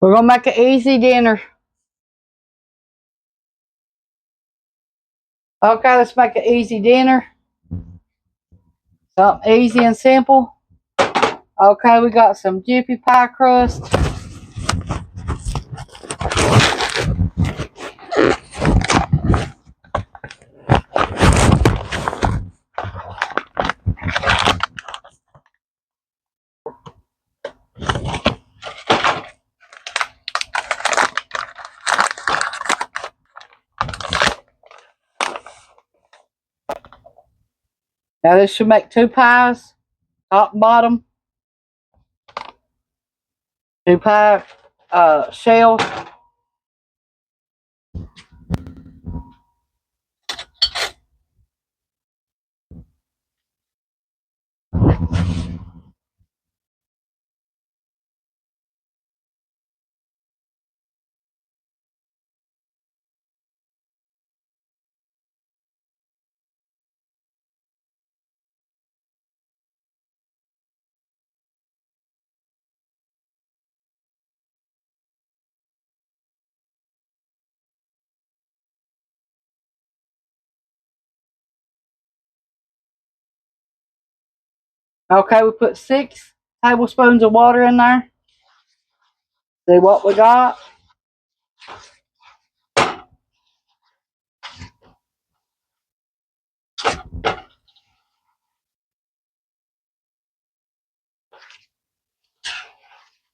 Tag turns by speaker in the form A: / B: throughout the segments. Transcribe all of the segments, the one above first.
A: We're gonna make an easy dinner. Okay, let's make an easy dinner. Something easy and simple. Okay, we got some jiffy pie crust. Now this should make two pies, top and bottom. Two pie shells. Okay, we put 6 tablespoons of water in there. See what we got.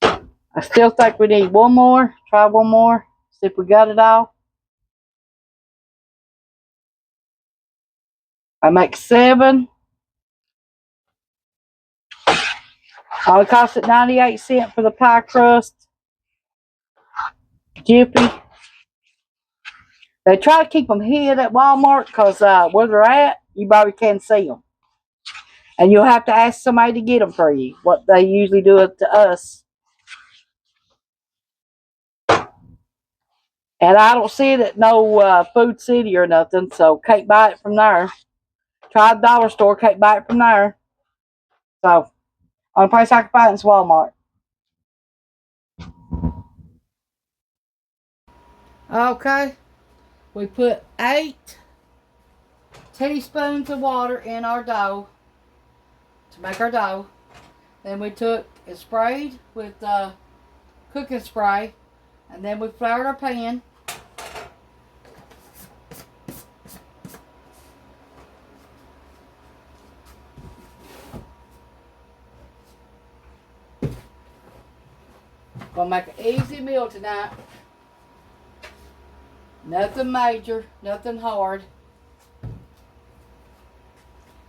A: I still think we need one more. Try one more. See if we got it all. I make 7. Only cost it 98 cents for the pie crust. Jiffy. They try to keep them hid at Walmart because where they're at, you probably can't see them. And you'll have to ask somebody to get them for you. What they usually do it to us. And I don't see it at no Food City or nothing, so can't buy it from there. Try the dollar store, can't buy it from there. So, only place I can find it is Walmart. Okay, we put 8 teaspoons of water in our dough to make our dough. Then we took and sprayed with cooking spray, and then we floured our pan. Gonna make an easy meal tonight. Nothing major, nothing hard.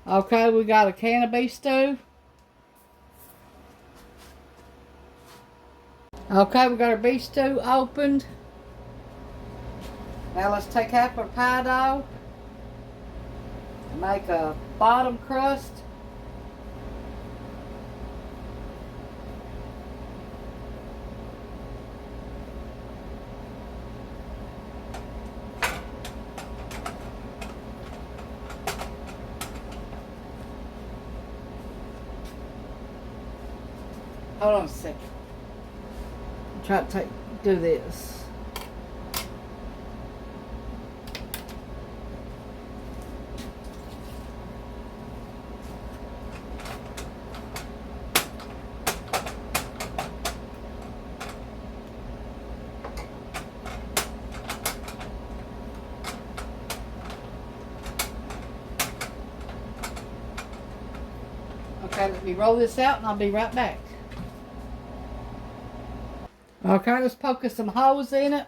A: Okay, we got a can of beef stew. Okay, we got our beef stew opened. Now let's take half our pie dough and make a bottom crust. Hold on a second. Try to do this. Okay, let me roll this out and I'll be right back. Okay, let's poke some holes in it.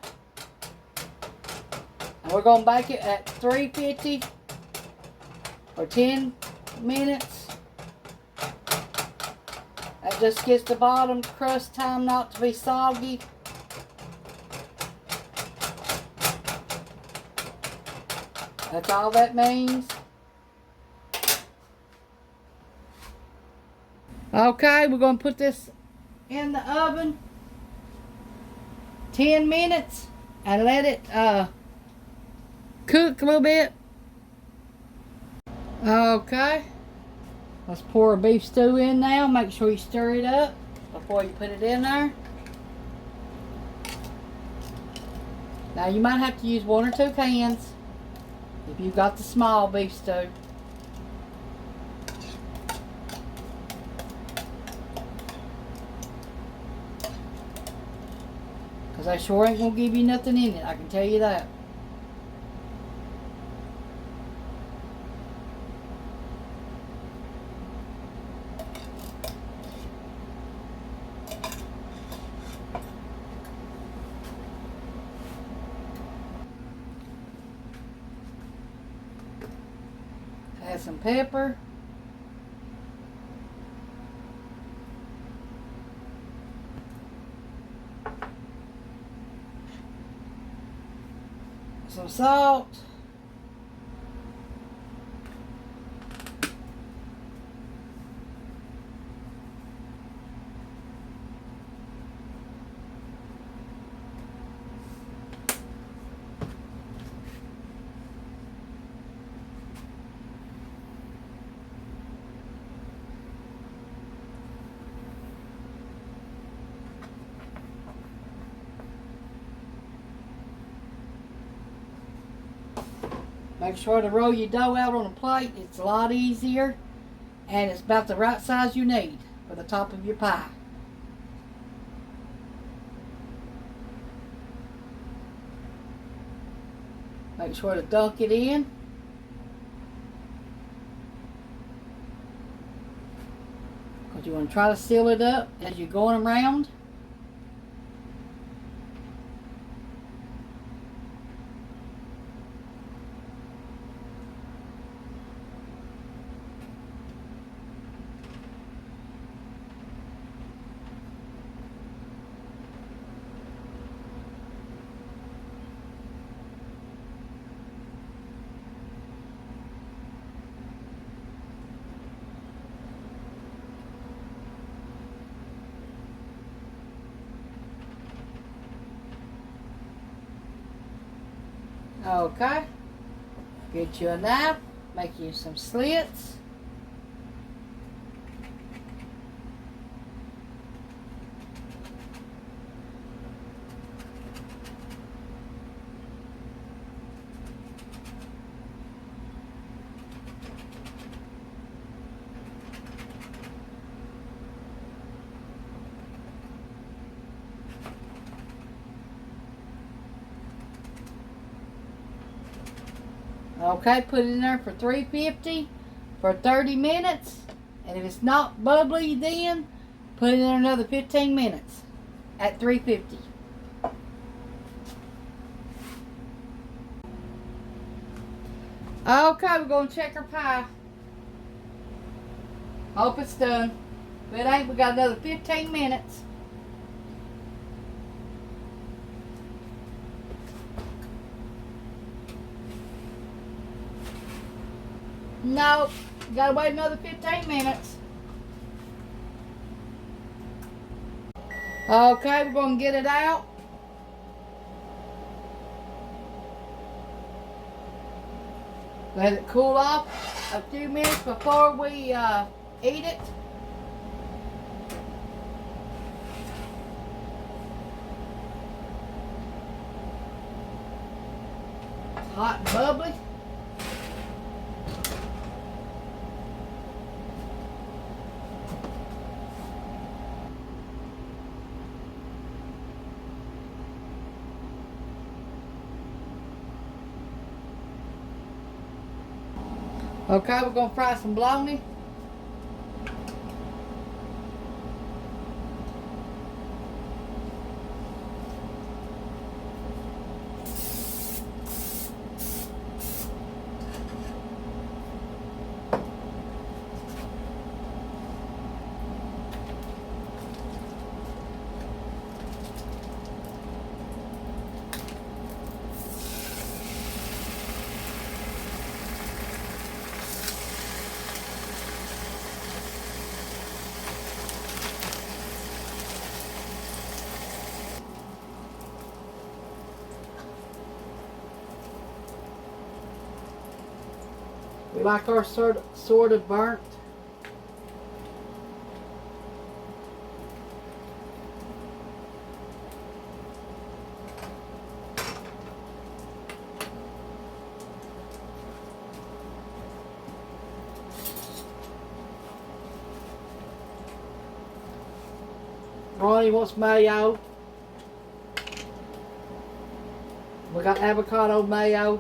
A: And we're going to bake it at 350 for 10 minutes. That just gets the bottom crust time not to be soggy. That's all that means. Okay, we're going to put this in the oven 10 minutes and let it cook a little bit. Okay, let's pour a beef stew in now. Make sure you stir it up before you put it in there. Now you might have to use 1 or 2 cans if you've got the small beef stew. Because I sure ain't going to give you nothing in it, I can tell you that. Add some pepper. Some salt. Make sure to roll your dough out on a plate. It's a lot easier, and it's about the right size you need for the top of your pie. Make sure to dunk it in. Because you want to try to seal it up as you're going around. Okay, get you a knife, make you some slits. Okay, put it in there for 350 for 30 minutes. And if it's not bubbly then, put it in there another 15 minutes at 350. Okay, we're going to check our pie. Hope it's done. If it ain't, we got another 15 minutes. Nope, gotta wait another 15 minutes. Okay, we're gonna get it out. Let it cool off a few minutes before we eat it. It's hot and bubbly. Okay, we're going to fry some bologna. We like our sort of burnt. Ronnie wants mayo. We got avocado mayo.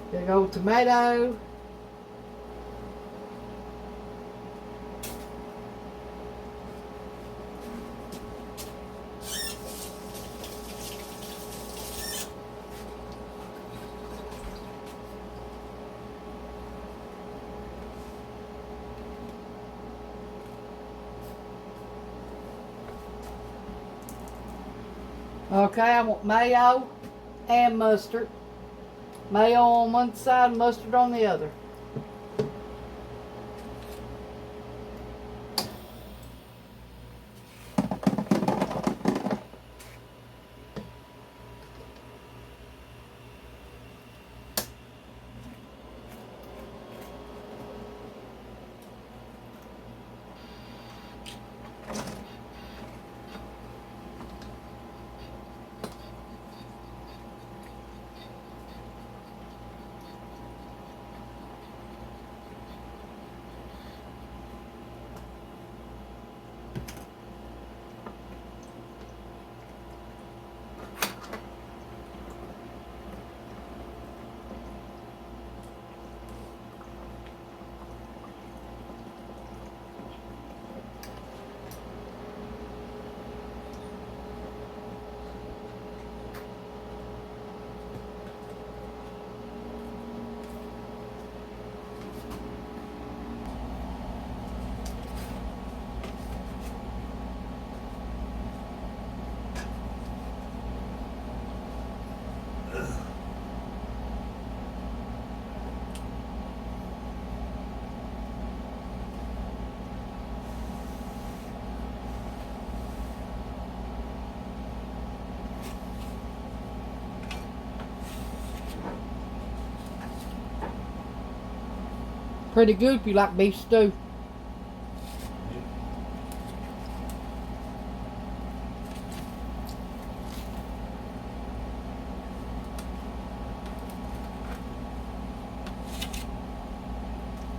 A: There you go, tomato. Okay, I want mayo and mustard. Mayo on one side, mustard on the other. Pretty good if you like beef stew.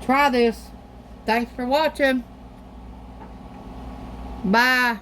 A: Try this. Thanks for watching. Bye.